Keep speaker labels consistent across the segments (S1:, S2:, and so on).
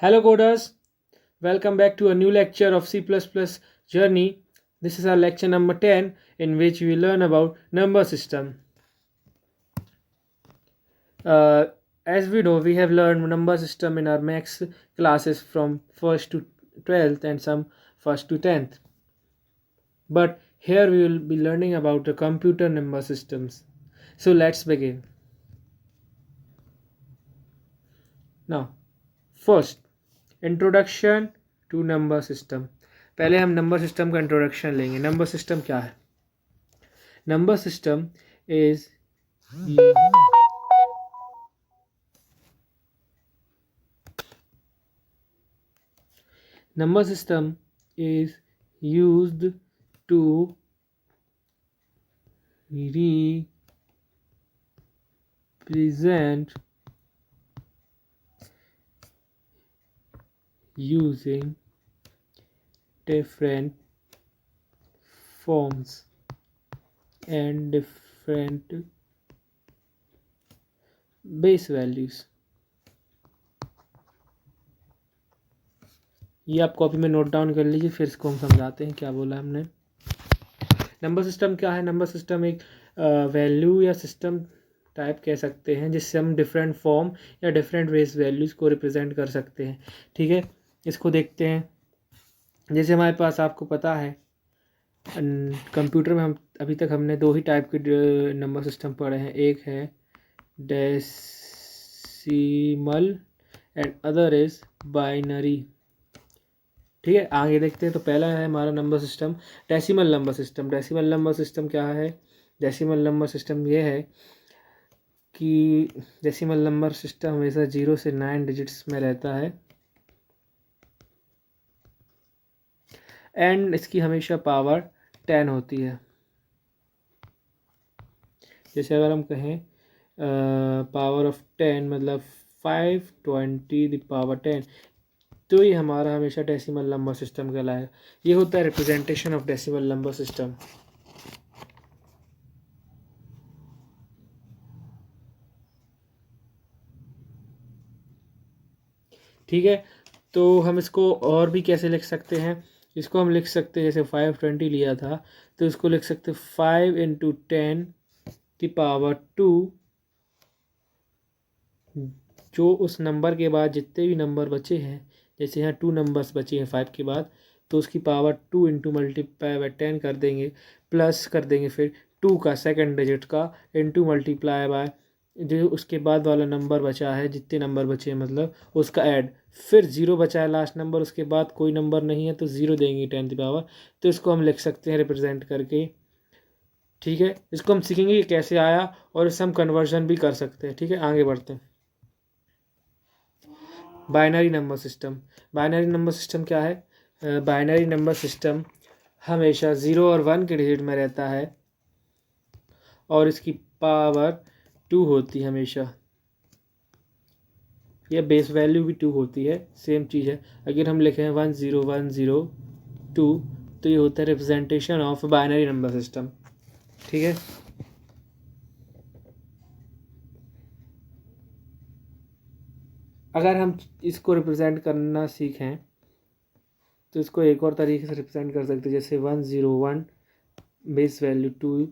S1: Hello coders, welcome back to a new lecture of C++ journey. This is our lecture number 10 in which we learn about number system. Uh, as we know, we have learned number system in our max classes from 1st to 12th and some 1st to 10th. But here we will be learning about the computer number systems. So let's begin. Now, first, introduction to number system. पहले हम number system का introduction लेंगे. Number system क्या है? Number system is number system is used to represent using different forms and different base values. ये आप copy में note down कर लीजिए, फिर इसको हम समझाते हैं क्या बोला हमने. नंबर सिस्टम क्या है? नंबर सिस्टम एक वैल्यू या सिस्टम टाइप कह सकते हैं जिससे हम डिफरेंट फॉर्म या डिफरेंट बेस वैल्यूज़ को रिप्रेजेंट कर सकते हैं. ठीक है, इसको देखते हैं. जैसे हमारे पास, आपको पता है, कंप्यूटर में हम अभी तक हमने दो ही टाइप के नंबर सिस्टम पढ़े हैं. एक है decimal and other is binary. ठीक है, आगे देखते हैं. तो पहला है हमारा number system decimal number system. Decimal number system क्या है? डेसिमल नंबर सिस्टम ये है कि डेसिमल नंबर सिस्टम हमेशा 0 से 9 डिजिट्स में रहता है एंड इसकी हमेशा पावर 10 होती है. जैसे अगर हम कहें पावर ऑफ 10 मतलब 520 द पावर 10, तो ये हमारा हमेशा डेसिमल नंबर सिस्टम कहलाएगा. ये होता है representation of decimal number system. ठीक है, तो हम इसको और भी कैसे लिख सकते हैं? इसको हम लिख सकते हैं, जैसे 520 लिया था तो इसको लिख सकते हैं 5 इंटू 10 की पावर 2. जो उस नंबर के बाद जितने भी नंबर बचे हैं, जैसे यहाँ 2 नंबर्स बचे हैं 5 के बाद, तो उसकी पावर 2 इंटू मल्टीप्लाई बाय 10 कर देंगे, प्लस कर देंगे फिर 2 का सेकंड डिजिट का इंटू मल्टीप्लाई बाय जो उसके बाद वाला नंबर बचा है, जितने नंबर बचे हैं मतलब उसका ऐड, फिर 0 बचा है लास्ट नंबर, उसके बाद कोई नंबर नहीं है तो 0 देंगे 10 की पावर. तो इसको हम लिख सकते हैं रिप्रेजेंट करके. ठीक है, इसको हम सीखेंगे कि कैसे आया और इससे हम कन्वर्जन भी कर सकते हैं. ठीक है, आगे बढ़ते हैं. Binary number system. Binary number system क्या है? बाइनरी नंबर सिस्टम हमेशा 0 और 1 के डिजिट में रहता है और इसकी पावर 2 होती है हमेशा. यह बेस वैल्यू भी 2 होती है, सेम चीज़ है. अगर हम लिखें 10102, तो ये होता है representation of binary number system. ठीक है, अगर हम इसको रिप्रेजेंट करना सीखें तो इसको एक और तरीके से रिप्रेजेंट कर सकते हैं. जैसे 101 बेस वैल्यू 2,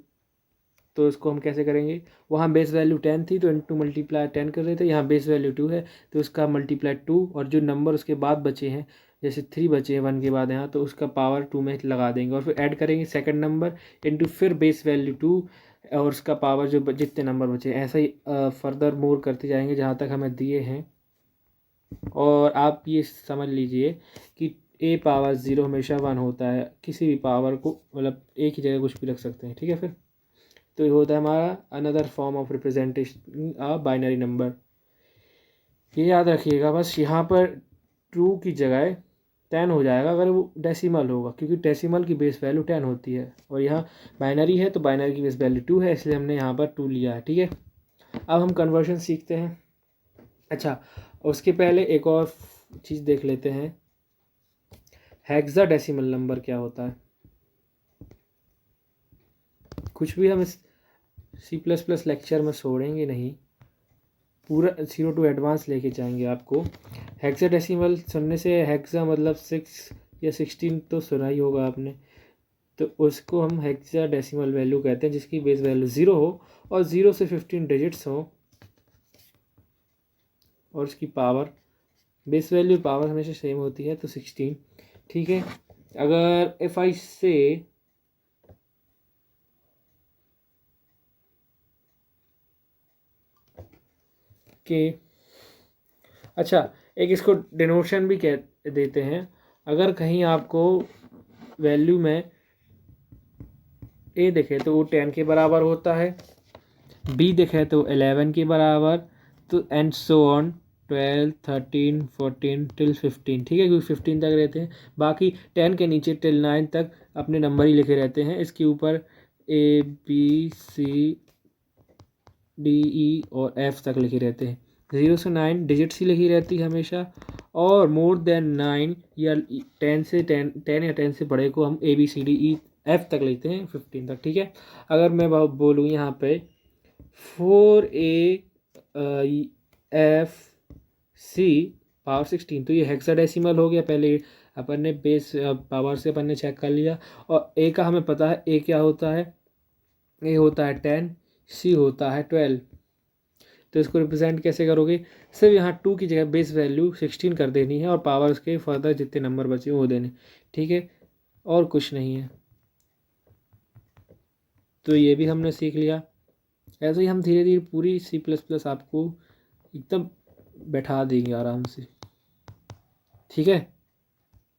S1: तो इसको हम कैसे करेंगे? वहाँ बेस वैल्यू 10 थी तो इंटू मल्टीप्लाई 10 कर रहे थे. यहाँ बेस वैल्यू 2 है तो उसका मल्टीप्लाई 2, और जो नंबर उसके बाद बचे हैं, जैसे 3 बचे हैं 1 के बाद यहाँ, तो उसका पावर 2 में लगा देंगे और फिर ऐड करेंगे सेकंड नंबर इंटू फिर बेस वैल्यू 2 और उसका पावर जो जितने नंबर बचे. ऐसा ही फर्दर मोर करते जाएंगे जहाँ तक हमें दिए हैं. और आप ये समझ लीजिए कि ए पावर 0 हमेशा 1 होता है. किसी भी पावर को मतलब एक ही जगह कुछ भी रख सकते हैं. ठीक है, फिर तो ये होता है हमारा another form of representation a binary number. ये याद रखिएगा बस, यहाँ पर 2 की जगह 10 हो जाएगा अगर वो डेसिमल होगा, क्योंकि डेसिमल की बेस वैल्यू 10 होती है और यहाँ बाइनरी है तो बाइनरी की बेस वैल्यू 2 है, इसलिए हमने यहाँ पर 2 लिया है. ठीक है, अब हम कन्वर्जन सीखते हैं. अच्छा, उसके पहले एक और चीज़ देख लेते हैं. हेक्साडेसिमल नंबर क्या होता है? कुछ भी हम इस C++ लेक्चर में छोड़ेंगे नहीं, पूरा 0 टू एडवांस लेके जाएंगे आपको। हेक्साडेसिमल सुनने से हेक्सा मतलब 6 या 16 तो सुना ही होगा आपने, तो उसको हम हेक्साडेसिमल वैल्यू कहते हैं जिसकी बेस वैल्यू 0 हो और 0 से 15 डिजिट्स हो और उसकी पावर बेस वैल्यू पावर हमेशा सेम होती है तो 16। ठीक है, अगर इफ आई से कि अच्छा, एक इसको डिनोशन भी कह देते हैं। अगर कहीं आपको वैल्यू में ए दिखे तो वो 10 के बराबर होता है, बी दिखे तो 11 के बराबर, तो एंड सो ऑन 12, 13, 14 टिल 15। ठीक है, क्योंकि 15 तक रहते हैं, बाकी 10 के नीचे टिल 9 तक अपने नंबर ही लिखे रहते हैं। इसके ऊपर ए बी सी डी ई और एफ तक लिखे रहते हैं। 0 से 9 डिजिट्स ही लिखी रहती है हमेशा, और मोर देन 9 या 10 से 10 या 10 से बड़े को हम A B C D E F तक लिखते हैं 15 तक। ठीक है, अगर मैं बोलूँ यहाँ पे 4A एफ सी पावर 16, तो ये हेक्साडेसिमल हो गया। पहले अपन ने बेस पावर से अपन ने चेक कर लिया, और ए का हमें पता है, ए क्या होता है, ए होता है 10, सी होता है 12। तो इसको रिप्रेजेंट कैसे करोगे, सिर्फ यहाँ 2 की जगह बेस वैल्यू 16 कर देनी है और पावर के फर्दर जितने नंबर बचे वो देने। ठीक है, और कुछ नहीं है। तो ये भी हमने सीख लिया। ऐसे ही हम धीरे धीरे पूरी C++ आपको एकदम बैठा देंगे आराम से। ठीक है,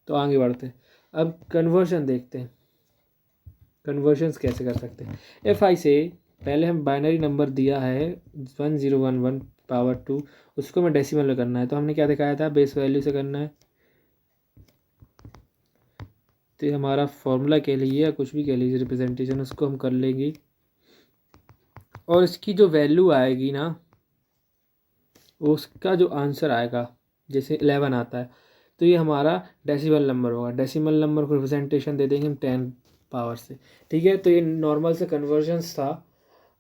S1: तो आगे बढ़ते हैं। अब कन्वर्जन देखते हैं, कन्वर्जन्स कैसे कर सकते हैं। एफ आई से पहले हम बाइनरी नंबर दिया है 1011 पावर 2, उसको मैं डेसिमल में करना है, तो हमने क्या दिखाया था, बेस वैल्यू से करना है। तो ये हमारा फॉर्मूला कह लीजिए या कुछ भी कह लीजिए, रिप्रेजेंटेशन उसको हम कर लेंगे, और इसकी जो वैल्यू आएगी ना, उसका जो आंसर आएगा, जैसे 11 आता है तो ये हमारा डेसिमल नंबर होगा। डेसिमल नंबर को रिप्रेजेंटेशन दे देंगे हम 10 पावर से। ठीक है, तो ये नॉर्मल से कन्वर्जन्स था।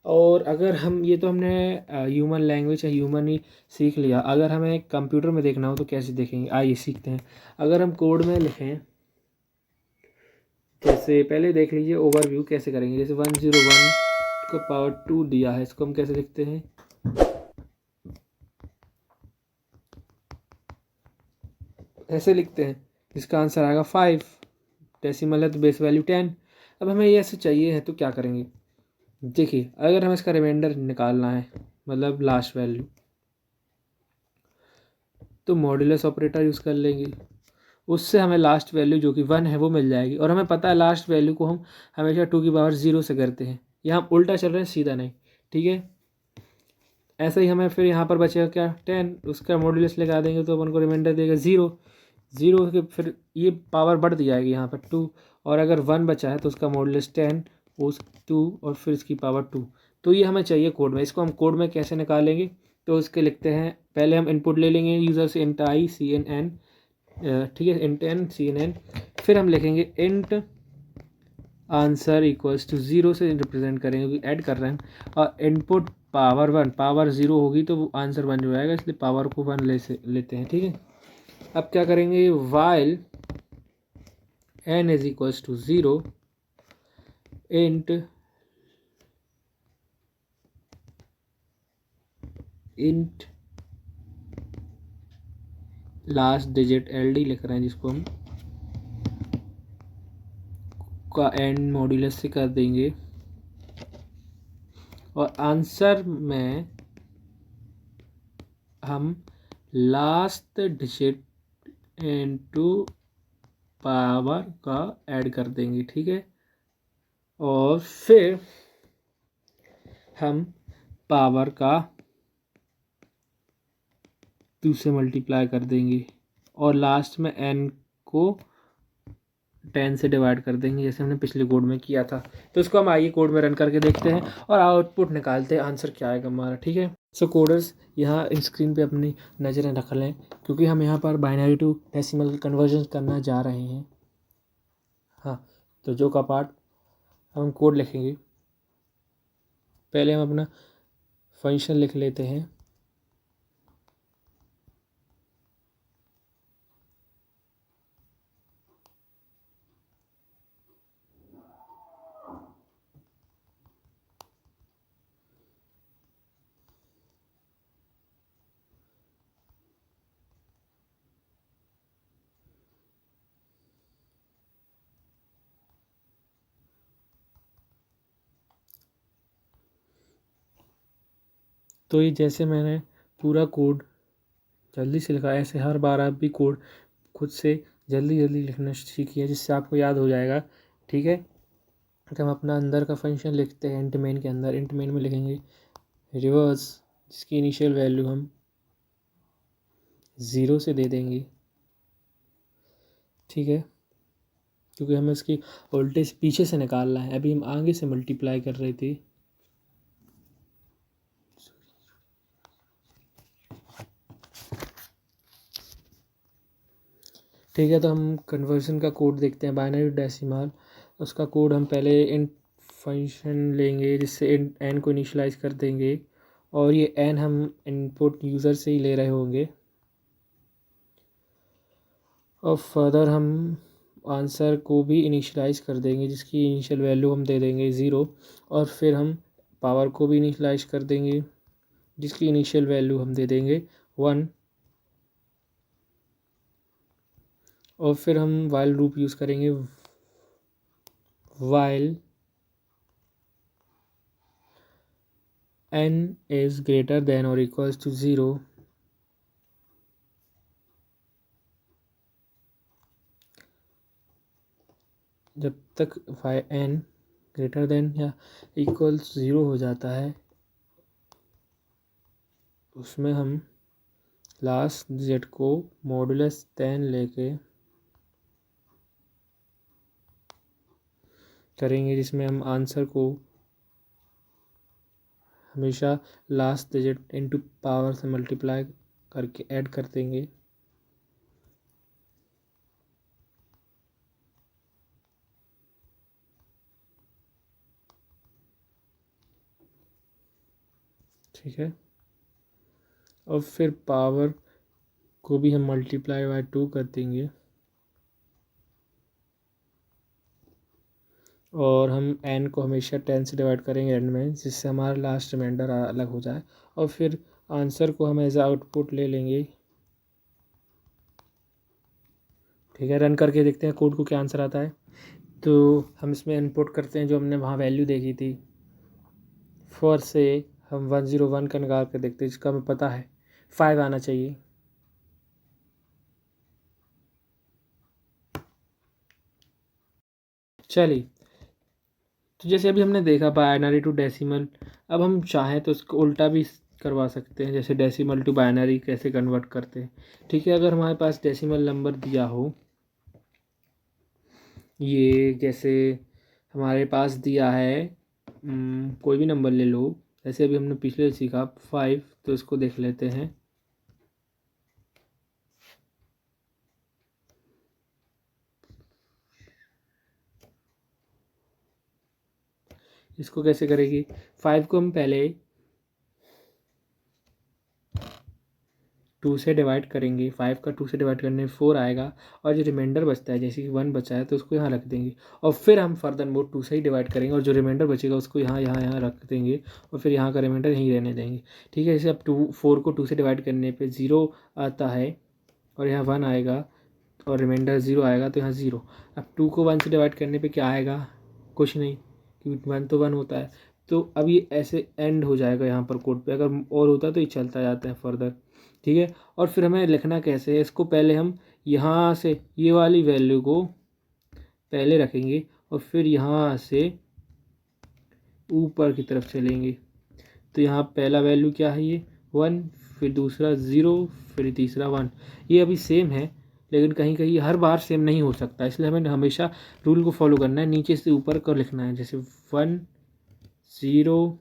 S1: और अगर हम ये तो हमने ह्यूमन लैंग्वेज या ह्यूमन ही सीख लिया, अगर हमें कंप्यूटर में देखना हो तो कैसे देखेंगे, आइए सीखते हैं। अगर हम कोड में लिखें, जैसे पहले देख लीजिए ओवरव्यू कैसे करेंगे। जैसे 101 को पावर 2 दिया है, इसको हम कैसे लिखते हैं, ऐसे लिखते हैं, इसका आंसर आएगा 5। डेसिमल है तो बेस वैल्यू 10। अब हमें ये ऐसे चाहिए है तो क्या करेंगे, देखिए अगर हमें इसका रिमाइंडर निकालना है, मतलब लास्ट वैल्यू, तो मॉड्यूलस ऑपरेटर यूज़ कर लेंगे, उससे हमें लास्ट वैल्यू जो कि 1 है वो मिल जाएगी। और हमें पता है लास्ट वैल्यू को हम हमेशा 2 की पावर 0 से करते हैं, यहाँ उल्टा चल रहे हैं, सीधा नहीं। ठीक है, ऐसे ही हमें फिर यहाँ पर बचेगा क्या, 10, उसका मॉड्यूलस लगा देंगे तो अपन को रिमाइंडर देगा 0। 0 के फिर ये पावर बढ़ दी जाएगी यहाँ पर 2, और अगर 1 बचा है तो उसका मॉड्यूलस 10, उस 2 और फिर इसकी पावर 2। तो ये हमें चाहिए कोड में, इसको हम कोड में कैसे निकालेंगे, तो उसके लिखते हैं, पहले हम इनपुट ले लेंगे यूज़र से int i cnn, ठीक है, int n cnn, फिर हम लिखेंगे int आंसर इक्वल्स टू 0 से रिप्रेजेंट करेंगे क्योंकि ऐड कर रहे हैं, और इनपुट पावर 1, पावर 0 होगी तो वो आंसर 1 हो जाएगा, इसलिए पावर को 1 लेते हैं। ठीक है, अब क्या करेंगे, while n is equals to 0 int last digit LD लिख रहे हैं, जिसको हम का एंड मॉड्यूलस से कर देंगे, और आंसर में हम लास्ट डिजिट इनटू पावर का ऐड कर देंगे। ठीक है, और फिर हम पावर का 2 से मल्टीप्लाई कर देंगे, और लास्ट में n को 10 से डिवाइड कर देंगे, जैसे हमने पिछले कोड में किया था। तो इसको हम आइए कोड में रन करके देखते हैं और आउटपुट निकालते हैं, आंसर क्या आएगा हमारा। ठीक है, सो कोडर्स यहाँ स्क्रीन पे अपनी नज़रें रख लें, क्योंकि हम यहाँ पर बाइनरी टू डेसिमल कन्वर्जन करना जा रहे हैं। हाँ, तो जो का पार्ट हम कोड लिखेंगे, पहले हम अपना फंक्शन लिख लेते हैं, तो ये जैसे मैंने पूरा कोड जल्दी से लिखा, ऐसे हर बार आप भी कोड खुद से जल्दी जल्दी लिखना सीखिए, जिससे आपको याद हो जाएगा। ठीक है, तो हम अपना अंदर का फंक्शन लिखते हैं इंट मेन के अंदर। इंट मेन में लिखेंगे रिवर्स, जिसकी इनिशियल वैल्यू हम 0 से दे देंगे। ठीक है, क्योंकि हमें इसकी वोल्टेज पीछे से निकालना है, अभी हम आगे से मल्टीप्लाई कर रहे थे। ठीक है, तो हम कन्वर्जन का कोड देखते हैं, बाइनरी टू डेसिमल। उसका कोड हम पहले इंट फंक्शन लेंगे, जिससे एन को इनिशियलाइज कर देंगे, और ये एन हम इनपुट यूज़र से ही ले रहे होंगे। और फर्दर हम आंसर को भी इनिशियलाइज कर देंगे, जिसकी इनिशियल वैल्यू हम दे देंगे 0, और फिर हम पावर को भी इनिशियलाइज कर देंगे, जिसकी इनिशियल वैल्यू हम दे देंगे 1। और फिर हम वाइल लूप यूज़ करेंगे, while n is greater than or equals to 0, जब तक n ग्रेटर देन या इक्वल्स 0 हो जाता है, उसमें हम लास्ट डिजिट को मॉडुलस 10 लेके करेंगे, जिसमें हम आंसर को हमेशा लास्ट डिजिट इनटू पावर से मल्टीप्लाई करके ऐड कर देंगे। ठीक है, और फिर पावर को भी हम मल्टीप्लाई बाय 2 कर देंगे, और हम n को हमेशा 10 से डिवाइड करेंगे एंड में, जिससे हमारा लास्ट रिमाइंडर अलग हो जाए। और फिर आंसर को हम एज आउटपुट ले लेंगे। ठीक है, रन करके देखते हैं कोड को क्या आंसर आता है। तो हम इसमें इनपुट करते हैं जो हमने वहाँ वैल्यू देखी थी। फॉर से हम 101 का निकाल कर देखते हैं, जिसका हमें पता है 5 आना चाहिए। चलिए, तो जैसे अभी हमने देखा बाइनरी टू डेसिमल, अब हम चाहें तो इसको उल्टा भी करवा सकते हैं, जैसे डेसिमल टू बाइनरी कैसे कन्वर्ट करते हैं। ठीक है, अगर हमारे पास डेसिमल नंबर दिया हो, ये जैसे हमारे पास दिया है, कोई भी नंबर ले लो, जैसे अभी हमने पिछले सीखा 5, तो इसको देख लेते हैं। इसको कैसे करेगी, 5 को हम पहले 2 से डिवाइड करेंगे, 5 का 2 से डिवाइड करने में 4 आएगा, और जो रिमाइंडर बचता है, जैसे कि 1 बचा है तो उसको यहाँ रख देंगे, और फिर हम फर्दर मोड 2 से ही डिवाइड करेंगे, और जो रिमाइंडर बचेगा उसको यहाँ रख देंगे, और फिर यहाँ का रिमाइंडर यहीं रहने देंगे। ठीक है, जैसे अब 4 को 2 से डिवाइड करने पर 0 आता है, और यहाँ 1 आएगा, और रिमाइंडर 0 आएगा, तो यहाँ 0। अब 2 को 1 से डिवाइड करने पे क्या आएगा, कुछ नहीं, क्योंकि 1 तो 1 होता है। तो अब ये ऐसे एंड हो जाएगा यहाँ पर कोड पे, अगर और होता तो ये चलता जाता है फर्दर। ठीक है, और फिर हमें लिखना कैसे है, इसको पहले हम यहाँ से ये वाली वैल्यू को पहले रखेंगे, और फिर यहाँ से ऊपर की तरफ चलेंगे। तो यहाँ पहला वैल्यू क्या है, ये 1, फिर दूसरा 0, फिर तीसरा 1। ये अभी सेम है, लेकिन कहीं कहीं हर बार सेम नहीं हो सकता, इसलिए हमें हमेशा रूल को फॉलो करना है, नीचे से ऊपर कर लिखना है, जैसे 1 0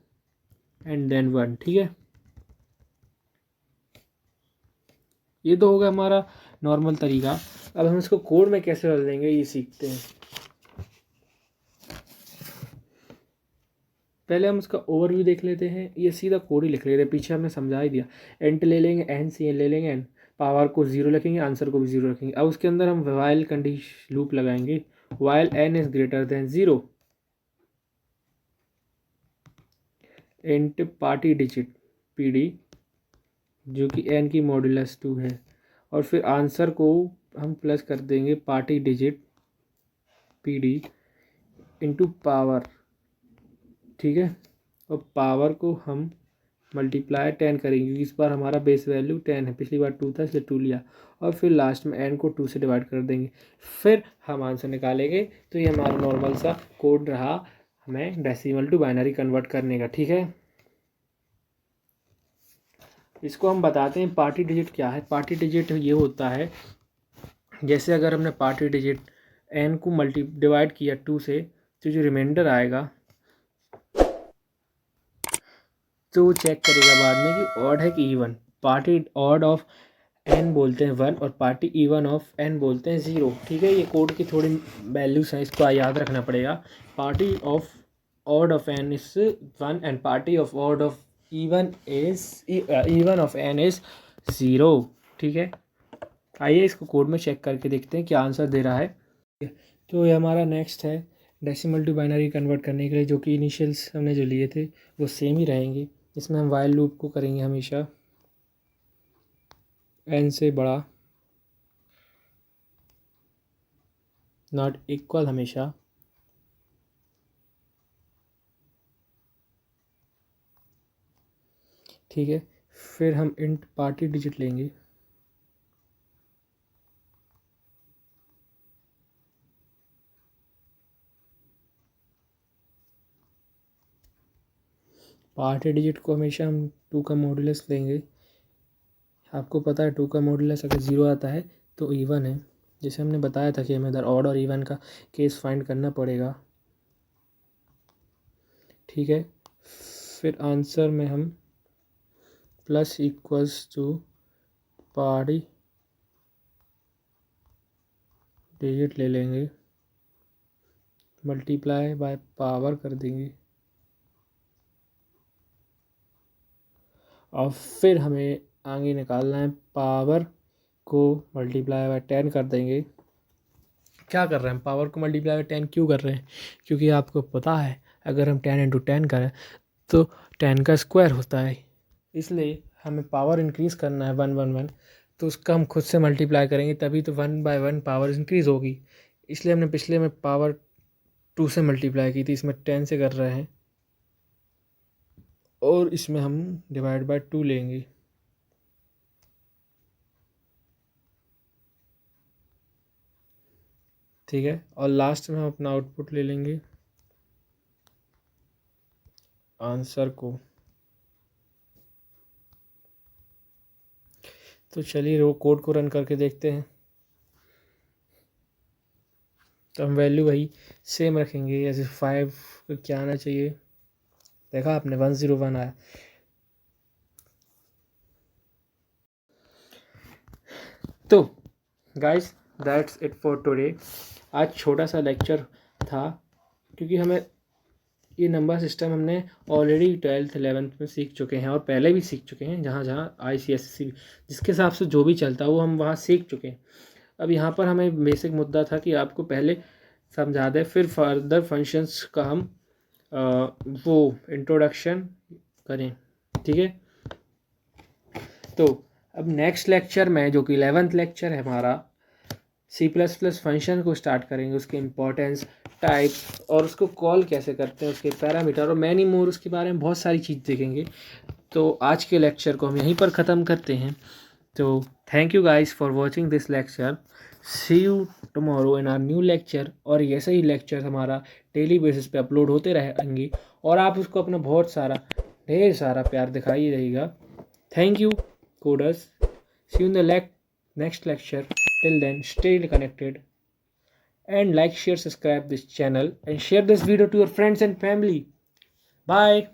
S1: एंड देन 1। ठीक है, ये तो होगा हमारा नॉर्मल तरीका। अब हम इसको कोड में कैसे बदल देंगे ये सीखते हैं। पहले हम इसका ओवरव्यू देख लेते हैं, ये सीधा कोड ही लिख लेते हैं, पीछे हमने समझा ही दिया। एंट ले लेंगे, एन सी एन ले लेंगे, एन पावर को 0 रखेंगे, आंसर को भी 0 रखेंगे। अब उसके अंदर हम वाइल कंडीशन लूप लगाएंगे, while N is greater than 0, int party digit P D, जो कि एन की मॉड्यूलस 2 है, और फिर आंसर को हम प्लस कर देंगे party digit P D into power. ठीक है, और पावर को हम मल्टीप्लाई 10 करेंगे, क्योंकि इस बार हमारा बेस वैल्यू 10 है, पिछली बार 2 था इसलिए 2 लिया, और फिर लास्ट में n को 2 से डिवाइड कर देंगे, फिर हम आंसर निकालेंगे। तो ये हमारा नॉर्मल सा कोड रहा हमें डेसिमल टू बाइनरी कन्वर्ट करने का। ठीक है, इसको हम बताते हैं पार्टी डिजिट क्या है। पार्टी डिजिट ये होता है, जैसे अगर हमने पार्टी डिजिट n को डिवाइड किया 2 से, तो जो रिमाइंडर आएगा तो वो चेक करेगा बाद में कि ऑड है कि even. Party odd of n बोलते हैं 1 और पार्टी इवन ऑफ n बोलते हैं 0। ठीक है, ये कोड की थोड़ी वैल्यूज हैं, इसको याद रखना पड़ेगा। Party of odd of n is 1 and party of odd of even of n is 0। ठीक है, आइए इसको कोड में चेक करके देखते हैं क्या आंसर दे रहा है। तो ये हमारा नेक्स्ट है डेसिमल टू बाइनरी कन्वर्ट करने के लिए, जो कि इनिशियल्स हमने जो लिए थे वो सेम ही रहेंगे। इसमें हम वाइल लूप को करेंगे हमेशा n से बड़ा, नॉट इक्वल हमेशा। ठीक है, फिर हम इंट पार्टी डिजिट लेंगे, पार्टी डिजिट को हमेशा हम 2 का मॉडुलस लेंगे। आपको पता है 2 का मॉडुलस अगर 0 आता है तो इवन है, जैसे हमने बताया था कि हमें इधर ऑड और इवन का केस फाइंड करना पड़ेगा। ठीक है, फिर आंसर में हम plus equals to party digit ले लेंगे, मल्टीप्लाई बाय पावर कर देंगे, और फिर हमें आगे निकालना है पावर को मल्टीप्लाई बाय 10 कर देंगे। क्या कर रहे हैं, पावर को मल्टीप्लाई बाय 10 क्यों कर रहे हैं, क्योंकि आपको पता है अगर हम 10 इंटू 10 करें तो 10 का स्क्वायर होता है, इसलिए हमें पावर इंक्रीज़ करना है 111, तो उसका हम खुद से मल्टीप्लाई करेंगे, तभी तो 1 बाय 1 पावर इंक्रीज़ होगी। इसलिए हमने पिछले में पावर 2 से मल्टीप्लाई की थी, इसमें 10 से कर रहे हैं, और इसमें हम डिवाइड बाय 2 लेंगे। ठीक है, और लास्ट में हम अपना आउटपुट ले लेंगे आंसर को। तो चलिए वो कोड को रन करके देखते हैं। तो हम वैल्यू वही सेम रखेंगे, जैसे 5 को क्या आना चाहिए, देखा आपने 101 आया। तो guys that's it for today. आज छोटा सा लेक्चर था, क्योंकि हमें ये नंबर सिस्टम हमने ऑलरेडी 12th 11th में सीख चुके हैं, और पहले भी सीख चुके हैं, जहाँ जहाँ ICSE जिसके हिसाब से जो भी चलता है वो हम वहाँ सीख चुके हैं। अब यहाँ पर हमें बेसिक मुद्दा था कि आपको पहले समझा दें, फिर फर्दर फंक्शंस का हम वो इंट्रोडक्शन करें। ठीक है, तो अब नेक्स्ट लेक्चर में, जो कि 11th लेक्चर है हमारा, C++ फंक्शन को स्टार्ट करेंगे, उसके इम्पोर्टेंस, टाइप्स, और उसको कॉल कैसे करते हैं, उसके पैरामीटर और मैनी मोर, उसके बारे में बहुत सारी चीज़ देखेंगे। तो आज के लेक्चर को हम यहीं पर ख़त्म करते हैं। तो thank you guys for watching this lecture, see you tomorrow in our new lecture. और ऐसे ही लेक्चर हमारा डेली बेसिस पे अपलोड होते रहेंगे, और आप उसको अपना बहुत सारा ढेर सारा प्यार दिखाई रहेगा। Thank you coders, see you in the next lecture. Till then, stay connected and like, share, subscribe this channel and share this video to your friends and family. Bye.